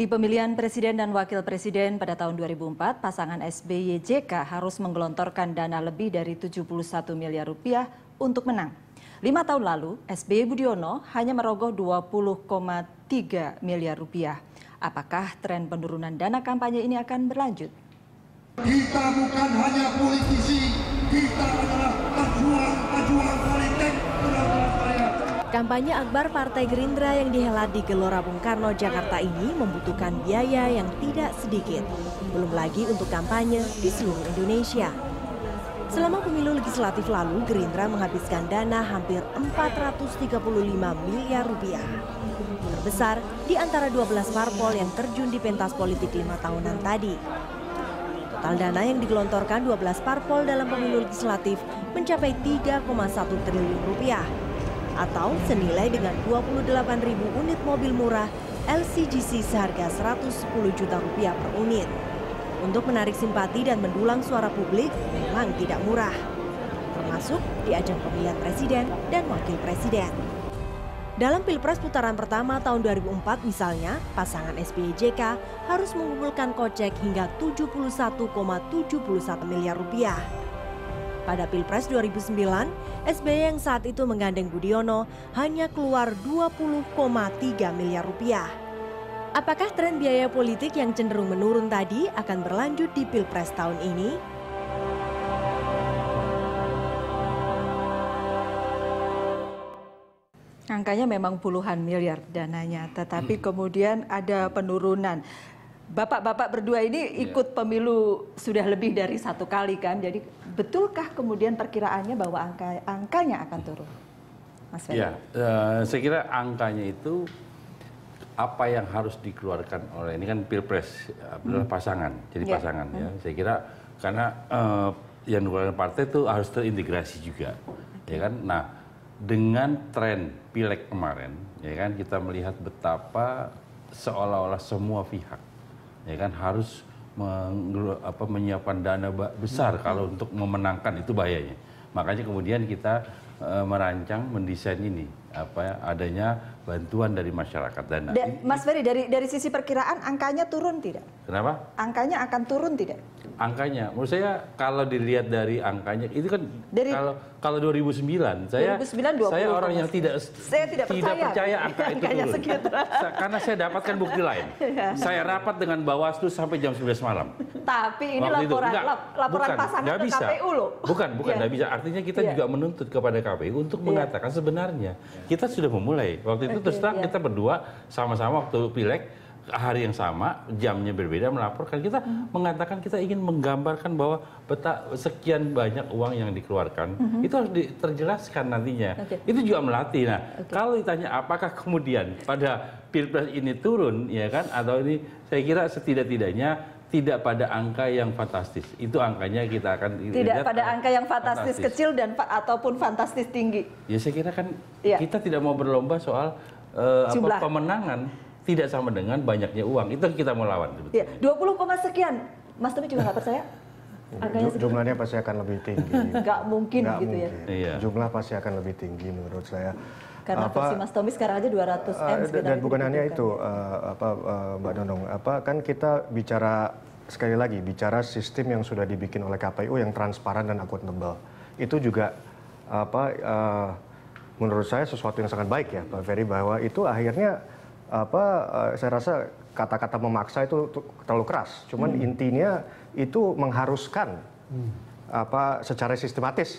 Di pemilihan presiden dan wakil presiden pada tahun 2004, pasangan SBY-JK harus menggelontorkan dana lebih dari 71 miliar rupiah untuk menang. 5 tahun lalu, SBY Budiono hanya merogoh 20,3 miliar rupiah. Apakah tren penurunan dana kampanye ini akan berlanjut? Kita bukan hanya politisi, kita adalah pejuang politik. Kampanye akbar Partai Gerindra yang dihelat di Gelora Bung Karno, Jakarta ini membutuhkan biaya yang tidak sedikit. Belum lagi untuk kampanye di seluruh Indonesia. Selama pemilu legislatif lalu, Gerindra menghabiskan dana hampir 435 miliar rupiah. Terbesar di antara 12 parpol yang terjun di pentas politik 5 tahunan tadi. Total dana yang digelontorkan 12 parpol dalam pemilu legislatif mencapai 3,1 triliun rupiah. Atau senilai dengan 28.000 unit mobil murah LCGC seharga 110 juta rupiah per unit. Untuk menarik simpati dan mendulang suara publik memang tidak murah, termasuk di ajang pemilihan presiden dan wakil presiden. Dalam Pilpres putaran pertama tahun 2004 misalnya, pasangan SBY-JK harus mengumpulkan kocek hingga 71,71 miliar rupiah. Pada Pilpres 2009, SBY yang saat itu menggandeng Budiono hanya keluar 20,3 miliar rupiah. Apakah tren biaya politik yang cenderung menurun tadi akan berlanjut di Pilpres tahun ini? Angkanya memang puluhan miliar dananya, tetapi kemudian ada penurunan. Bapak-bapak berdua ini ikut pemilu sudah lebih dari 1 kali kan, jadi betulkah kemudian perkiraannya bahwa angkanya akan turun? Mas Ferry? Ya, saya kira angkanya itu apa yang harus dikeluarkan oleh, ini kan Pilpres adalah pasangan, jadi pasangan ya. Saya kira karena yang dikeluarkan partai itu harus terintegrasi juga, ya kan. Nah, dengan tren Pileg kemarin, ya kan, kita melihat betapa seolah-olah semua pihak, ya kan, harus menyiapkan dana besar kalau untuk memenangkan, itu bahayanya. Makanya kemudian kita merancang, mendesain ini, adanya bantuan dari masyarakat dana. Mas Ferry, dari sisi perkiraan angkanya turun tidak? Kenapa? Angkanya akan turun tidak? Angkanya, menurut saya kalau dilihat dari angkanya itu kan kalau 2009 saya orang yang tidak percaya angka itu turun. Karena saya dapatkan bukti lain. Saya rapat dengan Bawaslu sampai jam 11 malam. Tapi ini laporan pasangan ke KPU loh. Bukan, tidak bisa. Artinya kita juga menuntut kepada KPU untuk mengatakan sebenarnya kita sudah memulai. Waktu itu terus terang kita berdua sama-sama waktu Pileg, hari yang sama, jamnya berbeda, melaporkan. Kita mengatakan kita ingin menggambarkan bahwa sekian banyak uang yang dikeluarkan, itu harus terjelaskan nantinya. Itu juga melatih. Nah, kalau ditanya apakah kemudian pada Pilpres ini turun, ya kan, atau ini, saya kira setidak-tidaknya tidak pada angka yang fantastis. Itu angkanya kita akan tidak pada angka yang fantastis kecil dan ataupun fantastis tinggi. Ya saya kira kan kita tidak mau berlomba soal pemenangan. Tidak sama dengan banyaknya uang, itu kita mau lawan. Ya, 20, sekian, Mas Tommy juga nggak percaya? Jumlahnya pasti akan lebih tinggi. Nggak mungkin gitu ya? Iya. Jumlah pasti akan lebih tinggi menurut saya. Karena versi Mas Tommy sekarang aja 200M. Dan bukan hanya itu, Mbak Nonong. Kan kita bicara, sekali lagi, bicara sistem yang sudah dibikin oleh KPU yang transparan dan akuntabel. Itu juga menurut saya sesuatu yang sangat baik ya, Pak Ferry, bahwa itu akhirnya saya rasa kata-kata memaksa itu terlalu keras. Cuman intinya itu mengharuskan secara sistematis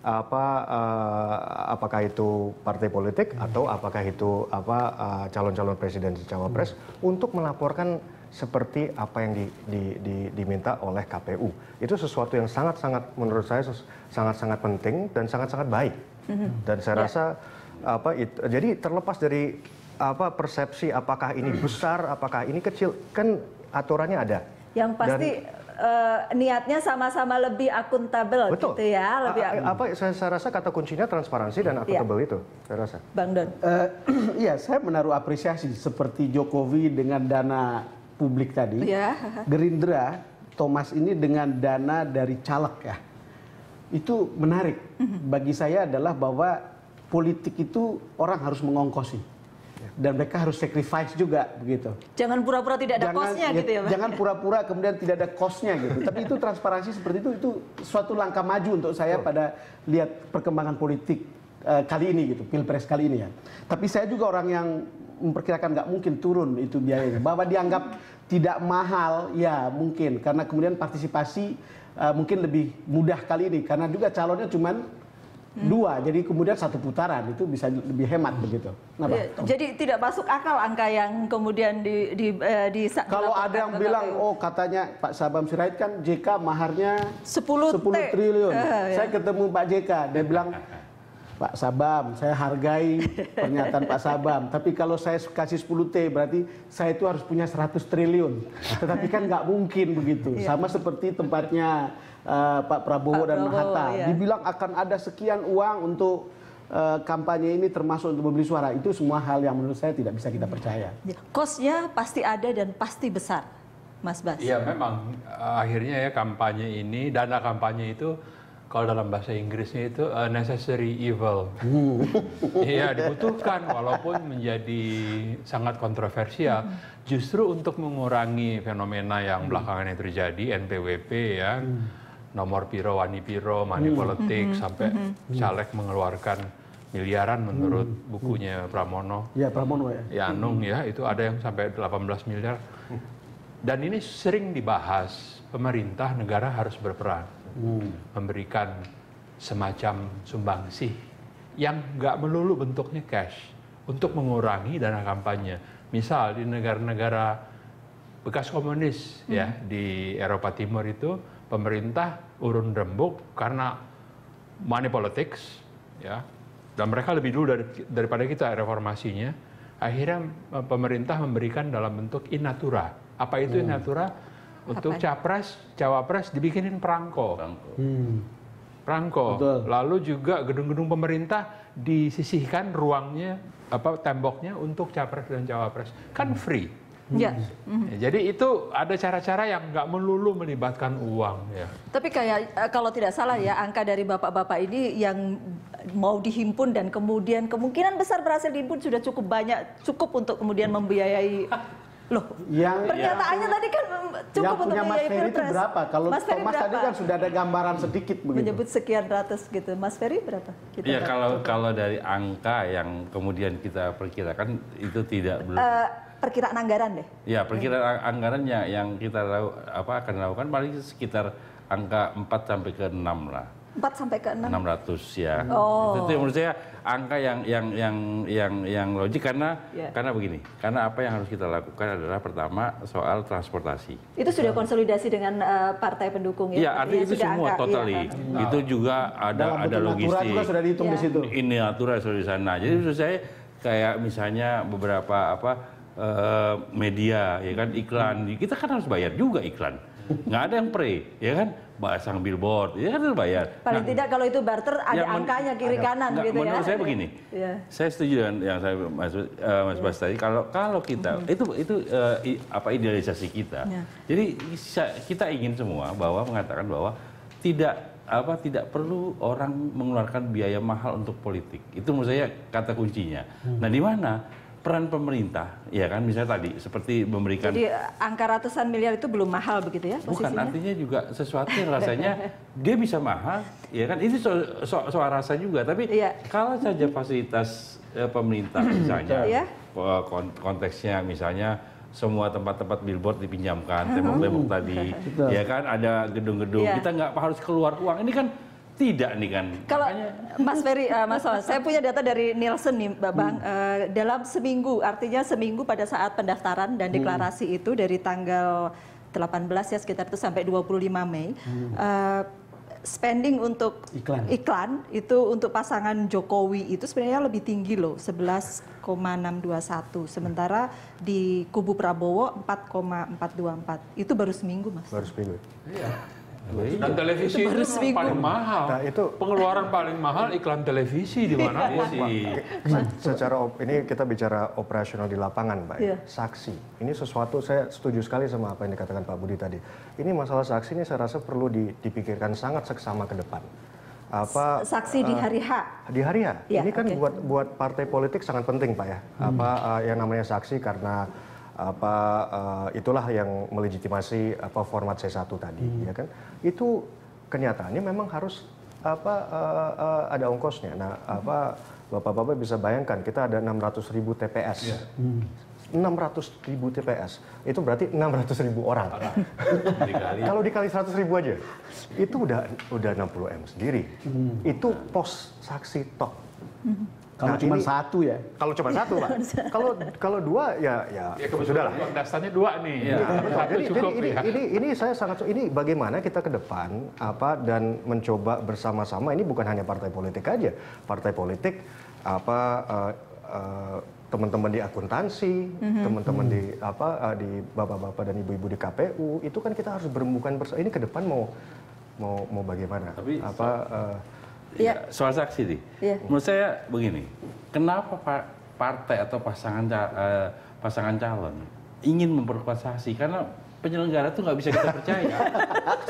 apakah itu partai politik atau apakah itu calon-calon presiden dan cawapres untuk melaporkan seperti apa yang diminta oleh KPU. Itu sesuatu yang sangat-sangat menurut saya sangat-sangat penting dan sangat-sangat baik. Dan saya rasa jadi terlepas dari persepsi apakah ini besar, apakah ini kecil, kan aturannya ada. Yang pasti niatnya sama-sama lebih akuntabel. Betul. Gitu ya. Saya rasa kata kuncinya transparansi dan akuntabel itu, saya rasa. Bang Don. Iya, saya menaruh apresiasi seperti Jokowi dengan dana publik tadi. Gerindra, Thomas ini dengan dana dari caleg ya. Itu menarik. Bagi saya adalah bahwa politik itu orang harus mengongkosi. dan mereka harus sacrifice juga begitu. Jangan pura-pura tidak ada cost-nya gitu ya, Pak. Jangan pura-pura kemudian tidak ada cost-nya gitu. Tapi itu transparansi seperti itu suatu langkah maju untuk saya pada lihat perkembangan politik kali ini gitu, Pilpres kali ini ya. Tapi saya juga orang yang memperkirakan nggak mungkin turun itu biayanya. Bahwa dianggap tidak mahal, ya mungkin. Karena kemudian partisipasi mungkin lebih mudah kali ini. Karena juga calonnya cuman 2, jadi kemudian 1 putaran itu bisa lebih hemat begitu. Jadi tidak masuk akal angka yang kemudian kalau ada yang bilang, oh katanya Pak Sabam Sirait kan JK maharnya 10 triliun. Saya ketemu Pak JK, dia bilang, Pak Sabam, saya hargai pernyataan Pak Sabam, tapi kalau saya kasih 10T berarti saya itu harus punya 100 triliun. Tetapi kan nggak mungkin begitu. Sama seperti tempatnya Pak Prabowo dan Hatta. Dibilang akan ada sekian uang untuk kampanye ini termasuk untuk membeli suara. Itu semua hal yang menurut saya tidak bisa kita percaya. Cost-nya pasti ada dan pasti besar, Mas Bas. Iya memang akhirnya ya kampanye ini, dana kampanye itu kalau dalam bahasa Inggrisnya itu necessary evil. Iya dibutuhkan walaupun menjadi sangat kontroversial. Justru untuk mengurangi fenomena yang belakangan ini terjadi, NPWP ya, nomor piro, wani piro, money politik, sampai caleg mengeluarkan miliaran menurut bukunya Pramono. Ya Pramono ya. Ya Anung ya, itu ada yang sampai 18 miliar. Dan ini sering dibahas, pemerintah negara harus berperan. Memberikan semacam sumbangsih yang nggak melulu bentuknya cash untuk mengurangi dana kampanye. Misal di negara-negara bekas komunis ya di Eropa Timur itu pemerintah urun rembuk karena money politics ya, dan mereka lebih dulu daripada kita reformasinya. Akhirnya pemerintah memberikan dalam bentuk in natura. Apa itu in natura? Untuk capres, cawapres dibikinin perangko. Perangko. Lalu juga gedung-gedung pemerintah disisihkan ruangnya, temboknya untuk capres dan cawapres. Kan free. Ya. Jadi itu ada cara-cara yang nggak melulu melibatkan uang. Ya. Tapi kayak kalau tidak salah ya, angka dari bapak-bapak ini yang mau dihimpun dan kemudian kemungkinan besar berhasil dihimpun sudah cukup banyak, cukup untuk kemudian membiayai. Loh, pernyataannya tadi kan cukup untuk membiayai Pilpres. Itu berapa? Kalau Mas Ferry Thomas tadi kan sudah ada gambaran sedikit begitu. Menyebut sekian ratus gitu. Mas Ferry berapa? Ya kalau dari angka yang kemudian kita perkirakan itu tidak belum. Perkiraan anggaran deh. Ya, perkiraan anggarannya yang kita akan lakukan paling sekitar angka 4 sampai ke 6 lah. 4 sampai ke 6. 600 ya. Oh. Itu menurut saya angka yang logik karena begini. Karena apa yang harus kita lakukan adalah pertama soal transportasi. Itu sudah konsolidasi dengan partai pendukung ya. Iya, artinya itu semua totally. Iya. Itu juga ada logistik. Juga sudah dihitung di situ. Ini aturan sudah di sana. Jadi menurut saya kayak misalnya beberapa media ya kan iklan. Kita kan harus bayar juga iklan. Nggak ada yang pre, ya kan? Pasang billboard, ya kan harus bayar. Paling tidak kalau itu barter ada angkanya kiri kanan gitu ya. Menurut saya begini, saya setuju dengan yang saya Mas Bas tadi. Kalau kita itu idealisasi kita. Jadi kita ingin semua mengatakan bahwa tidak perlu orang mengeluarkan biaya mahal untuk politik. Itu menurut saya kata kuncinya. Nah, di mana peran pemerintah, ya kan, misalnya tadi seperti memberikan. Jadi angka ratusan miliar itu belum mahal begitu ya posisinya? Bukan, artinya juga sesuatu yang rasanya dia bisa mahal, ya kan, ini soal rasa juga. Tapi kalau saja fasilitas pemerintah misalnya, konteksnya misalnya semua tempat-tempat billboard dipinjamkan, tembok-tembok tadi, ya kan, ada gedung-gedung, kita nggak harus keluar uang, ini kan. Tidak nih kan. Kalau Mas Ferry, Mas Thomas, saya punya data dari Nielsen nih, Bang. Dalam seminggu, artinya seminggu pada saat pendaftaran dan deklarasi itu dari tanggal 18 ya sekitar itu sampai 25 Mei. Spending untuk iklan itu untuk pasangan Jokowi itu sebenarnya lebih tinggi loh, 11,621. Sementara di kubu Prabowo 4,424. Itu baru seminggu, Mas. Baru seminggu. Iya. Dan televisi itu paling mahal. Nah, itu pengeluaran paling mahal iklan televisi di mana sih? Secara ini kita bicara operasional di lapangan, Pak. Saksi. Ini sesuatu saya setuju sekali sama apa yang dikatakan Pak Budi tadi. Ini masalah saksi ini saya rasa perlu dipikirkan sangat seksama ke depan. saksi di hari H. Di hari H. Ya, Ini kan oke. buat partai politik sangat penting, Pak ya. Yang namanya saksi karena itulah yang melegitimasi format C1 tadi, ya kan. Itu kenyataannya memang harus ada ongkosnya. Nah, Bapak-bapak bisa bayangkan kita ada 600.000 TPS. 600.000 TPS, itu berarti 600.000 orang. Kalau dikali 100.000 aja, itu udah 60 M sendiri. Itu pos saksi tok. Kalau cuma satu ya. Kalau cuma satu, Pak. Kalau dua ya sudah lah. Kontestannya 2 nih. Satu cukup ya. Ini saya sangat ini bagaimana kita ke depan dan mencoba bersama-sama. Ini bukan hanya partai politik aja. Partai politik teman-teman di akuntansi, teman-teman di bapak-bapak dan ibu-ibu di KPU, itu kan kita harus berembukan bersama. Ini ke depan mau bagaimana? Tapi soal saksi nih, menurut saya begini, kenapa partai atau pasangan calon ingin memperkuat saksi? Karena penyelenggara tuh nggak bisa kita percaya.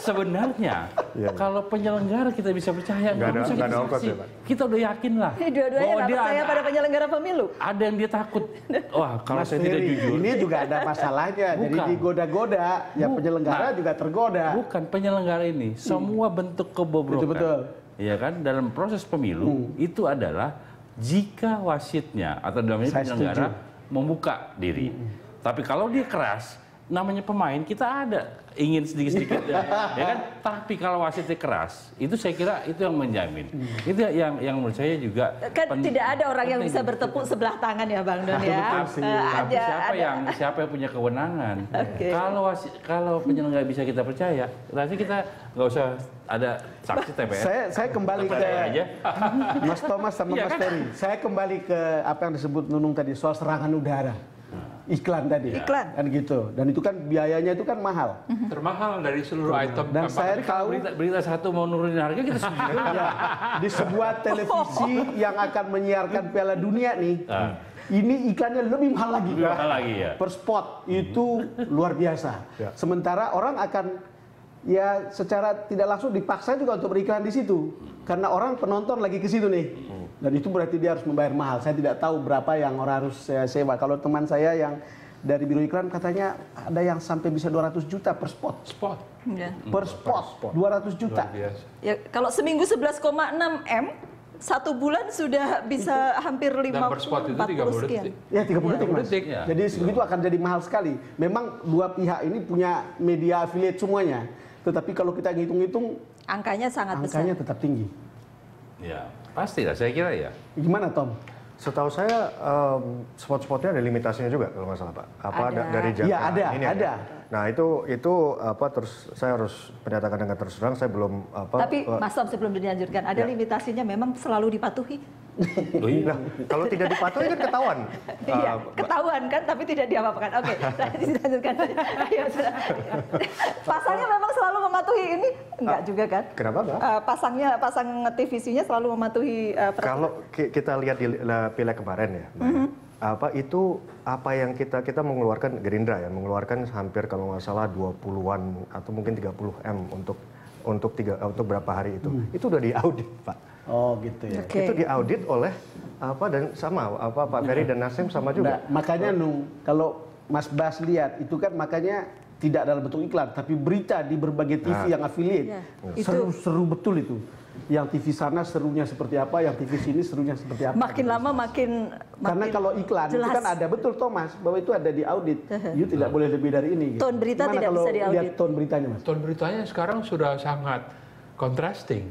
Sebenarnya kalau penyelenggara kita bisa percaya, nggak bisa kita saksi. Kita udah yakin lah. Dua-duanya nggak percaya pada penyelenggara pemilu. Ada yang dia takut. Wah, kalau saya tidak jujur. Ini juga ada masalahnya. Jadi digoda-goda, ya penyelenggara juga tergoda. Bukan penyelenggara ini, semua bentuk kebobrokan. Betul. Ya kan, dalam proses pemilu itu adalah jika wasitnya atau dalam ini penyelenggara membuka diri. Tapi kalau dia keras, namanya pemain kita ada ingin sedikit-sedikit ya kan, tapi kalau wasitnya keras itu saya kira itu yang menjamin. Itu yang menurut saya juga kan tidak ada orang yang bisa bertepuk sebelah tangan ya Bang Don ya. Tapi siapa yang punya kewenangan? Kalau penyelenggara bisa kita percaya, berarti kita nggak usah ada saksi TPS. Saya kembali ke Mas Thomas sama Mas Ferry. Saya kembali ke apa yang disebut Nunung tadi soal serangan udara. Iklan tadi, kan gitu, dan itu kan biayanya itu kan mahal, termahal dari seluruh item. Dan saya tahu berita satu mau nurunin harga kita sendiri di sebuah televisi yang akan menyiarkan Piala Dunia nih, ini iklannya lebih mahal lagi, per spot itu luar biasa. Sementara orang akan ya secara tidak langsung dipaksa juga untuk beriklan di situ, karena orang penonton lagi ke situ nih. Dan itu berarti dia harus membayar mahal. Saya tidak tahu berapa yang orang harus sewa. Kalau teman saya yang dari biro iklan katanya ada yang sampai bisa 200 juta per spot. Per spot 200 juta. Ya, kalau seminggu 11,6 M, 1 bulan sudah bisa hampir 50, dan per spot itu 30 detik. Ya 30 detik, Mas. Jadi segitu akan jadi mahal sekali. Memang dua pihak ini punya media affiliate semuanya. Tetapi kalau kita hitung-hitung, angkanya sangat besar. Angkanya tetap tinggi. Ya, pasti lah, saya kira ya. Gimana, Tom? Setahu saya spot-spotnya ada limitasinya juga kalau nggak salah, Pak. Dari jangka ya, ini ada. Nah itu terus saya harus menyatakan dengan terus terang saya belum Tapi Mas Tom sebelum dilanjutkan, ada limitasinya memang selalu dipatuhi. Nah, kalau tidak dipatuhi kan ketahuan. Iya, ketahuan kan, tapi tidak diapa-apakan. Oke, dilanjutkan saja. Ayo, pasangnya memang selalu mematuhi ini, enggak juga kan? Kenapa enggak? Pasang TVC-nya selalu mematuhi. Kalau kita lihat di pileg kemarin ya, apa yang kita mengeluarkan Gerindra ya, mengeluarkan hampir kalau nggak salah 20-an atau mungkin 30 M untuk berapa hari itu. Itu udah diaudit, Pak. Oh gitu ya. Itu diaudit oleh dan sama Pak Ferry dan Nasim sama juga. Nah, makanya kalau Mas Bas lihat itu kan makanya tidak dalam bentuk iklan tapi berita di berbagai TV yang affiliate. Seru betul itu. Yang TV sana serunya seperti apa, yang TV sini serunya seperti apa. Makin lama makin karena kalau iklan jelas. itu kan ada betul Thomas bahwa itu ada di audit. You tidak boleh lebih dari ini. Ton berita tidak bisa diaudit. Lihat ton beritanya, Mas. Ton beritanya sekarang sudah sangat contrasting.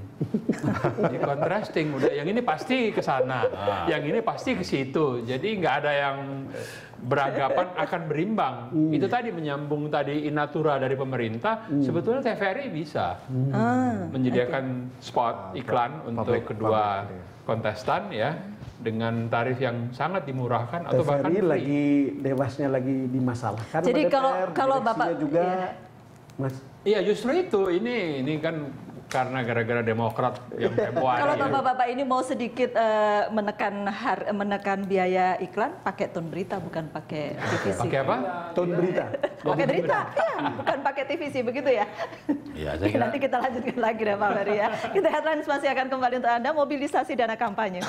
Udah yang ini pasti ke sana, yang ini pasti ke situ. Jadi nggak ada yang beragapan akan berimbang. Itu tadi menyambung tadi inatura dari pemerintah, sebetulnya TVRI bisa menyediakan spot iklan untuk kedua kontestan ya dengan tarif yang sangat dimurahkan atau bahkan free. Lagi dewasnya lagi dimasalahkan. Jadi kalau Bapak juga Mas. Iya justru itu ini kan karena gara-gara Demokrat yang Februari. Kalau bapak-bapak ini mau sedikit menekan biaya iklan, pakai tone berita bukan pakai TVC. Pakai apa? Tone berita. Pakai berita, ya, bukan pakai TVC begitu ya. Ya, saya kira Nanti kita lanjutkan lagi deh Pak Ferry ya. Kita headlines masih akan kembali untuk Anda, mobilisasi dana kampanye.